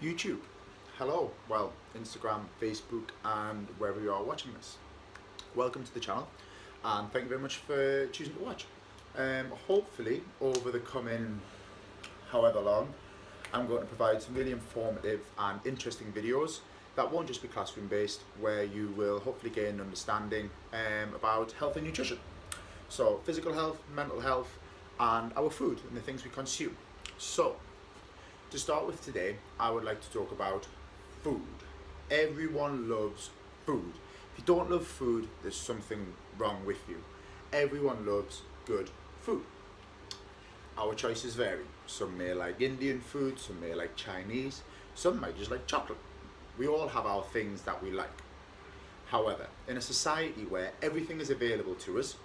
YouTube. Hello, well, Instagram, Facebook, and wherever you are watching this. Welcome to the channel, and thank you very much for choosing to watch. Hopefully, over the coming however long, I'm going to provide some really informative and interesting videos that won't just be classroom based, where you will hopefully gain an understanding about health and nutrition. So, physical health, mental health, and our food and the things we consume. So, to start with today, I would like to talk about food. Everyone loves food. If you don't love food, there's something wrong with you. Everyone loves good food. Our choices vary. Some may like Indian food, some may like Chinese, some might just like chocolate. We all have our things that we like. However, in a society where everything is available to us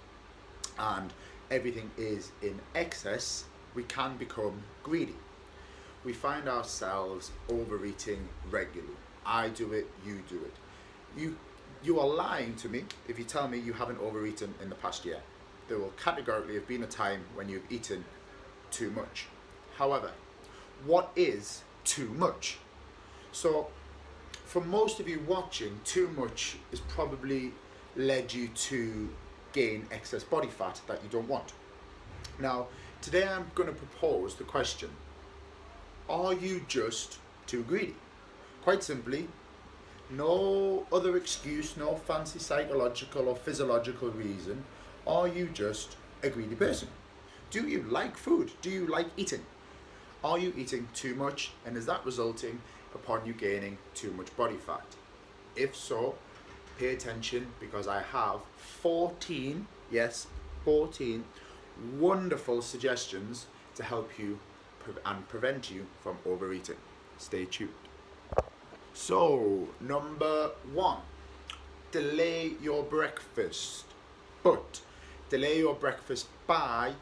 and everything is in excess, we can become greedy. We find ourselves overeating regularly. I do it, you do it. You are lying to me if you tell me you haven't overeaten in the past year. There will categorically have been a time when you've eaten too much. However, what is too much? So, for most of you watching, too much has probably led you to gain excess body fat that you don't want. Now, today I'm going to propose the question: are you just too greedy? Quite simply, no other excuse, no fancy psychological or physiological reason. Are you just a greedy person? Do you like food? Do you like eating? Are you eating too much, and is that resulting upon you gaining too much body fat? If so, pay attention, because I have 14, yes, 14 wonderful suggestions to help you and prevent you from overeating. Stay tuned. So, number one, delay your breakfast. But delay your breakfast by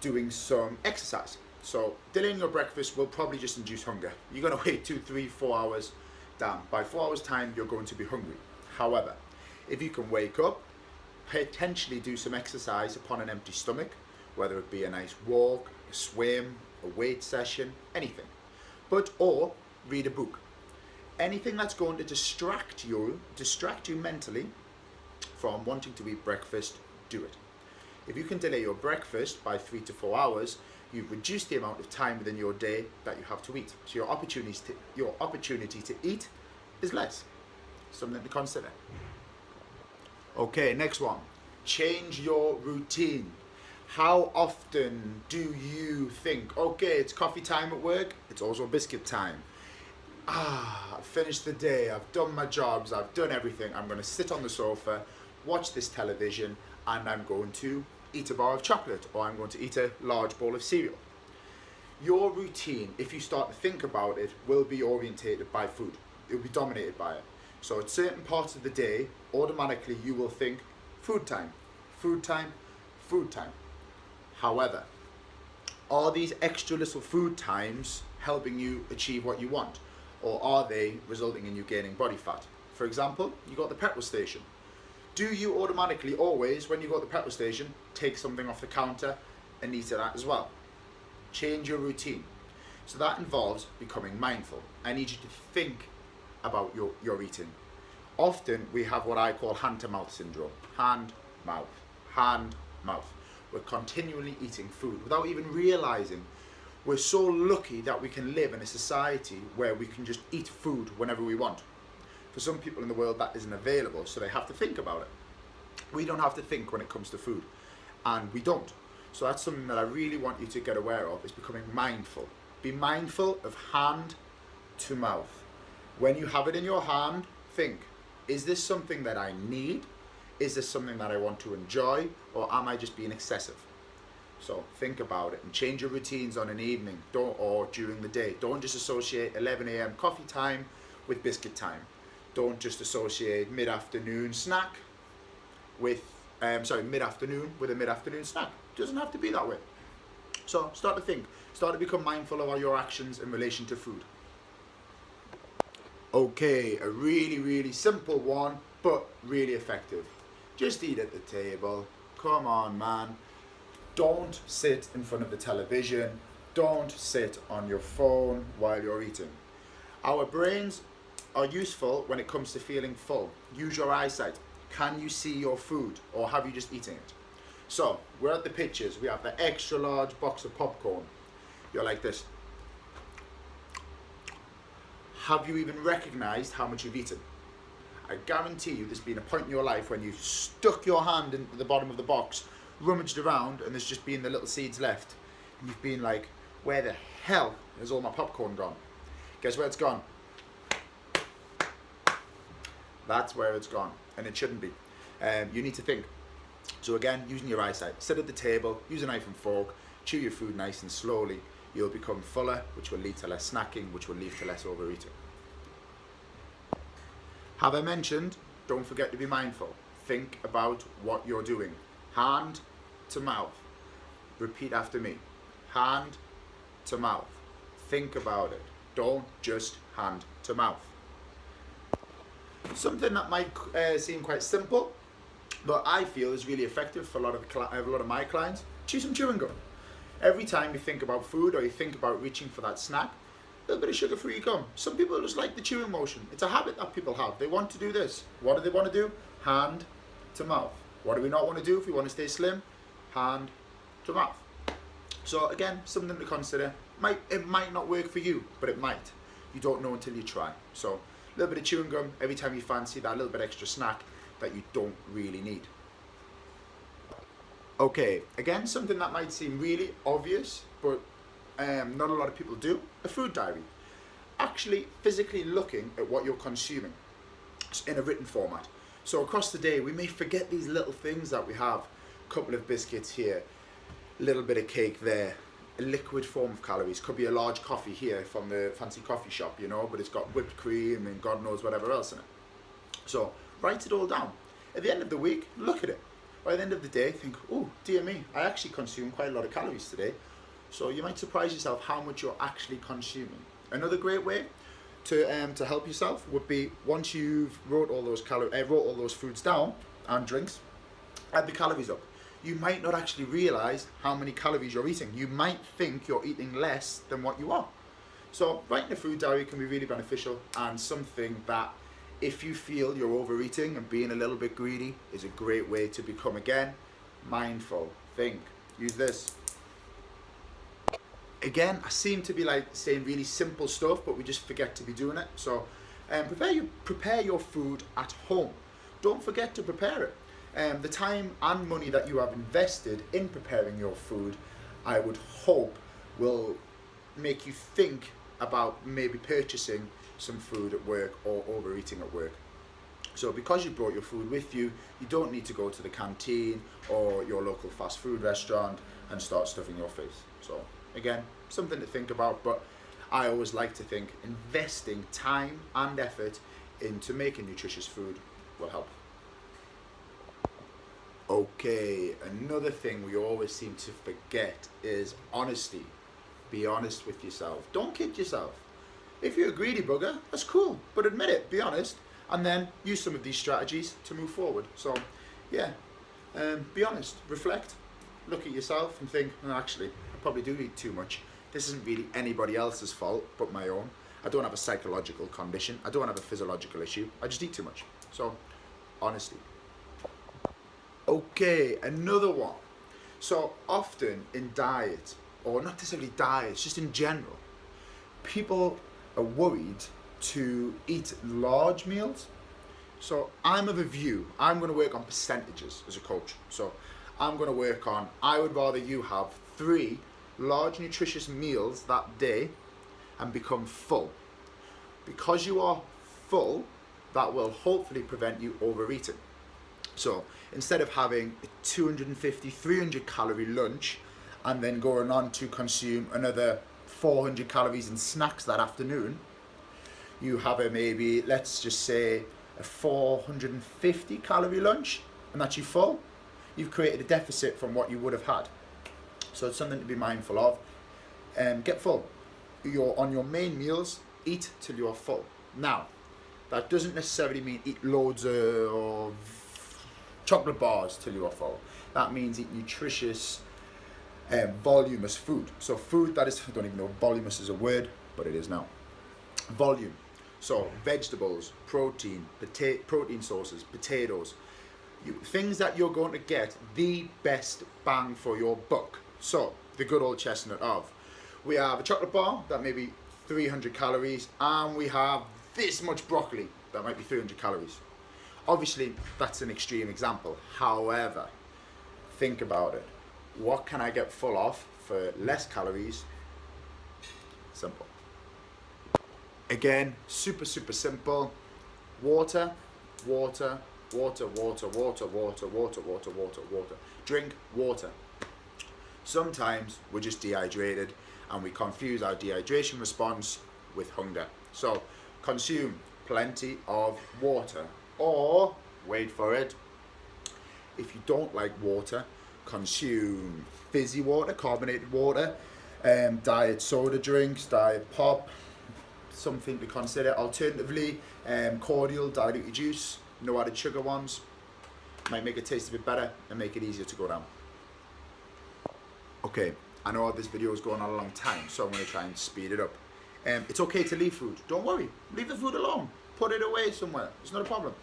doing some exercise. So, delaying your breakfast will probably just induce hunger. You're going to wait 2, 3, 4 hours. Damn, by 4 hours' time, you're going to be hungry. However, if you can wake up, potentially do some exercise upon an empty stomach, whether it be a nice walk, a swim, a weight session, anything. Or read a book. Anything that's going to distract you mentally from wanting to eat breakfast, do it. If you can delay your breakfast by 3 to 4 hours, you've reduced the amount of time within your day that you have to eat. So your opportunity to eat is less. Something to consider. Okay, next one. Change your routine. How often do you think, okay, it's coffee time at work, it's also biscuit time. I've finished the day, I've done my jobs, I've done everything, I'm going to sit on the sofa, watch this television, and I'm going to eat a bar of chocolate, or I'm going to eat a large bowl of cereal. Your routine, if you start to think about it, will be orientated by food. It will be dominated by it. So at certain parts of the day, automatically you will think food time, food time, food time. However, are these extra little food times helping you achieve what you want? Or are they resulting in you gaining body fat? For example, you got the petrol station. Do you automatically always, when you go to the petrol station, take something off the counter and eat it as well? Change your routine. So that involves becoming mindful. I need you to think about your eating. Often we have what I call hand-to-mouth syndrome. Hand, mouth, hand, mouth. We're continually eating food without even realizing. We're so lucky that we can live in a society where we can just eat food whenever we want. For some people in the world, that isn't available, so they have to think about it. We don't have to think when it comes to food, and we don't. So that's something that I really want you to get aware of, is becoming mindful. Be mindful of hand to mouth. When you have it in your hand, think, is this something that I need? Is this something that I want to enjoy? Or am I just being excessive? So think about it and change your routines on an evening or during the day. Don't just associate 11 a.m. coffee time with biscuit time. Don't just associate mid-afternoon snack with mid-afternoon with a mid-afternoon snack. It doesn't have to be that way. So start to think. Start to become mindful of all your actions in relation to food. Okay, a really, really simple one, but really effective. Just eat at the table. Come on, man. Don't sit in front of the television. Don't sit on your phone while you're eating. Our brains are useful when it comes to feeling full. Use your eyesight. Can you see your food, or have you just eaten it? So, we're at the pictures. We have the extra large box of popcorn. You're like this. Have you even recognized how much you've eaten? I guarantee you there's been a point in your life when you've stuck your hand into the bottom of the box, rummaged around, and there's just been the little seeds left. And you've been like, where the hell has all my popcorn gone? Guess where it's gone? That's where it's gone, and it shouldn't be. You need to think. So again, using your eyesight, sit at the table, use a knife and fork, chew your food nice and slowly. You'll become fuller, which will lead to less snacking, which will lead to less overeating. Have I mentioned, don't forget to be mindful. Think about what you're doing. Hand to mouth. Repeat after me. Hand to mouth. Think about it. Don't just hand to mouth. Something that might seem quite simple, but I feel is really effective for a lot of my clients. Chew some chewing gum. Every time you think about food or you think about reaching for that snack, a little bit of sugar-free gum. Some people just like the chewing motion. It's a habit that people have. They want to do this. What do they want to do? Hand to mouth. What do we not want to do if we want to stay slim? Hand to mouth. So again, something to consider. It might not work for you, but it might. You don't know until you try. So a little bit of chewing gum every time you fancy that little bit extra snack that you don't really need. Okay, again, something that might seem really obvious, but not a lot of people do, a food diary. Actually physically looking at what you're consuming in a written format. So across the day, we may forget these little things that we have. A couple of biscuits here, a little bit of cake there, a liquid form of calories. Could be a large coffee here from the fancy coffee shop, you know, but it's got whipped cream and God knows whatever else in it. So write it all down. At the end of the week, look at it. By the end of the day, think, oh, dear me, I actually consumed quite a lot of calories today. So you might surprise yourself how much you're actually consuming. Another great way to help yourself would be, once you've wrote all those foods down and drinks, add the calories up. You might not actually realize how many calories you're eating. You might think you're eating less than what you are. So writing a food diary can be really beneficial, and something that, if you feel you're overeating and being a little bit greedy, is a great way to become, again, mindful. Think. Use this. Again, I seem to be like saying really simple stuff, but we just forget to be doing it. So prepare your food at home. Don't forget to prepare it. The time and money that you have invested in preparing your food, I would hope, will make you think about maybe purchasing some food at work or overeating at work. So because you brought your food with you, you don't need to go to the canteen or your local fast food restaurant and start stuffing your face. So again, something to think about, but I always like to think investing time and effort into making nutritious food will help. Okay, another thing we always seem to forget is honesty. Be honest with yourself. Don't kid yourself. If you're a greedy bugger, that's cool, but admit it, be honest, and then use some of these strategies to move forward. So yeah, be honest, reflect, look at yourself and think, oh, actually, I probably do eat too much. This isn't really anybody else's fault but my own. I don't have a psychological condition. I don't have a physiological issue. I just eat too much. So, honesty. Okay, another one. So often in diet, or not necessarily diets, just in general, people are worried to eat large meals. So I'm of a view, I'm going to work on percentages as a coach. So I'm going to work on, I would rather you have 3 large nutritious meals that day and become full. Because you are full, that will hopefully prevent you overeating. So instead of having a 250, 300 calorie lunch and then going on to consume another 400 calories in snacks that afternoon, you have a maybe, let's just say, a 450 calorie lunch, and that's you full. You've created a deficit from what you would have had. So it's something to be mindful of. Get full. On your main meals, eat till you are full. Now, that doesn't necessarily mean eat loads of chocolate bars till you are full. That means eat nutritious, voluminous food. So food that is, I don't even know if voluminous is a word, but it is now. Volume. So vegetables, protein, protein sources, potatoes, things that you're going to get the best bang for your buck. So the good old chestnut of, we have a chocolate bar that may be 300 calories, and we have this much broccoli that might be 300 calories. Obviously, that's an extreme example. However, think about it. What can I get full of for less calories? Simple. Again, super simple. Water, water, water, water, water, water, water, water, water, water. Drink water. Sometimes we're just dehydrated and we confuse our dehydration response with hunger. So consume plenty of water, or wait for it, if you don't like water, consume fizzy water, carbonated water, diet soda drinks, diet pop, something to consider. Alternatively, cordial, diluted juice, no added sugar ones, might make it taste a bit better and make it easier to go down. Okay, I know this video is going on a long time, so I'm going to try and speed it up. It's okay to leave food. Don't worry, leave the food alone. Put it away somewhere. It's not a problem.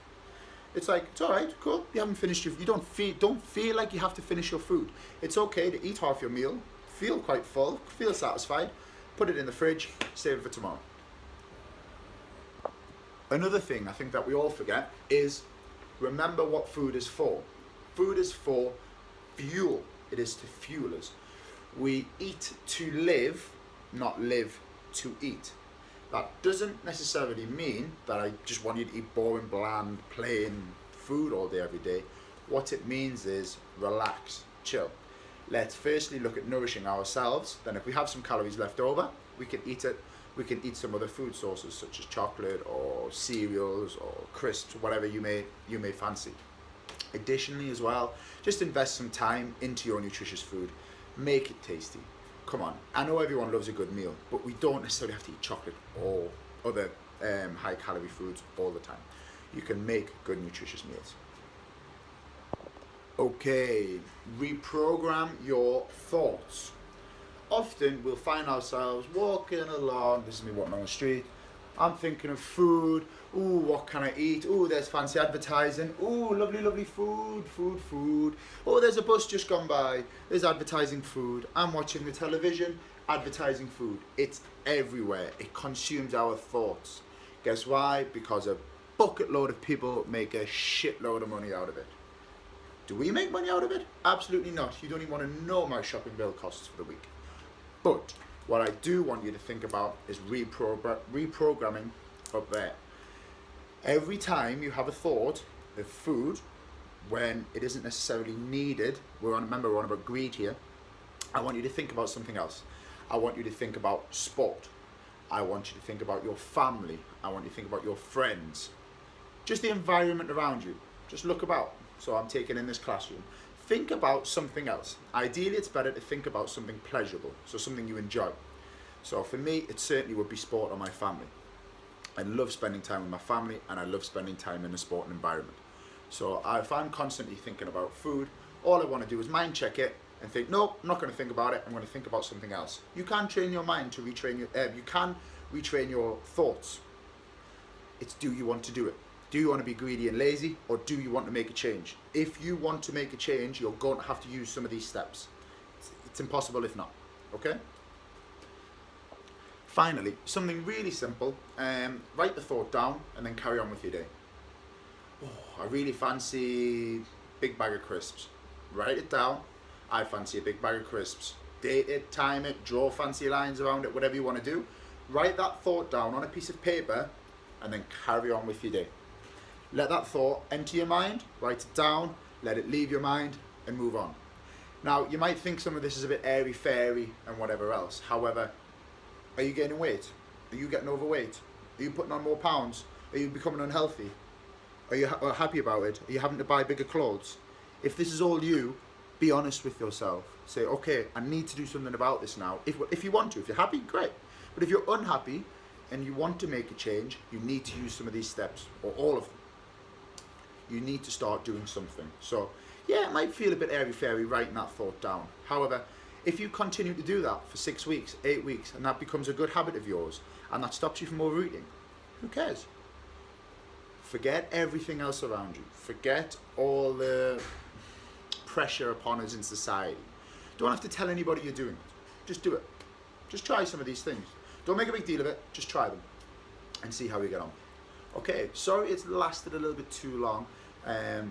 It's like, it's all right, cool. You haven't finished your. You don't feel like you have to finish your food. It's okay to eat half your meal, feel quite full, feel satisfied. Put it in the fridge, save it for tomorrow. Another thing I think that we all forget is, remember what food is for. Food is for fuel. It is to fuel us. We eat to live, not live to eat. That doesn't necessarily mean that I just want you to eat boring, bland, plain food all day, every day. What it means is relax, chill. Let's firstly look at nourishing ourselves. Then if we have some calories left over, we can eat it. We can eat some other food sources such as chocolate or cereals or crisps, whatever you may fancy. Additionally as well, just invest some time into your nutritious food. Make it tasty. Come on, I know everyone loves a good meal, but we don't necessarily have to eat chocolate or other high calorie foods all the time. You can make good nutritious meals. Okay, reprogram your thoughts. Often we'll find ourselves walking along, this is me walking on the street, I'm thinking of food, ooh, what can I eat, ooh, there's fancy advertising, ooh, lovely, lovely food, oh, there's a bus just gone by, there's advertising food, I'm watching the television, advertising food, it's everywhere, it consumes our thoughts. Guess why? Because a bucket load of people make a shitload of money out of it. Do we make money out of it? Absolutely not. You don't even want to know my shopping bill costs for the week. But what I do want you to think about is reprogramming up there. Every time you have a thought of food, when it isn't necessarily needed, remember we're on about greed here, I want you to think about something else. I want you to think about sport. I want you to think about your family. I want you to think about your friends. Just the environment around you. Just look about. So I'm taking in this classroom. Think about something else. Ideally, it's better to think about something pleasurable, so something you enjoy. So for me, it certainly would be sport or my family. I love spending time with my family, and I love spending time in a sporting environment. So if I'm constantly thinking about food, all I want to do is mind check it and think, no, I'm not going to think about it. I'm going to think about something else. You can train your mind to retrain you can retrain your thoughts. It's, do you want to do it? Do you want to be greedy and lazy, or do you want to make a change? If you want to make a change, you're going to have to use some of these steps. It's impossible if not, okay? Finally, something really simple, write the thought down and then carry on with your day. Oh, I really fancy big bag of crisps. Write it down. I fancy a big bag of crisps. Date it, time it, draw fancy lines around it, whatever you want to do. Write that thought down on a piece of paper and then carry on with your day. Let that thought enter your mind, write it down, let it leave your mind, and move on. Now, you might think some of this is a bit airy-fairy and whatever else. However, are you gaining weight? Are you getting overweight? Are you putting on more pounds? Are you becoming unhealthy? Are you happy about it? Are you having to buy bigger clothes? If this is all you, be honest with yourself. Say, okay, I need to do something about this now. If you want to. If you're happy, great. But if you're unhappy and you want to make a change, you need to use some of these steps, or all of them. You need to start doing something. So, yeah, it might feel a bit airy-fairy writing that thought down. However, If you continue to do that for 6 weeks, 8 weeks, and that becomes a good habit of yours, and that stops you from overeating, who cares? Forget everything else around you. Forget all the pressure upon us in society. Don't have to tell anybody you're doing it. Just do it. Just try some of these things. Don't make a big deal of it. Just try them and see how you get on. Okay, sorry it's lasted a little bit too long,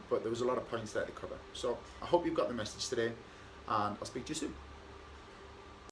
but there was a lot of points there to cover. So I hope you've got the message today, and I'll speak to you soon.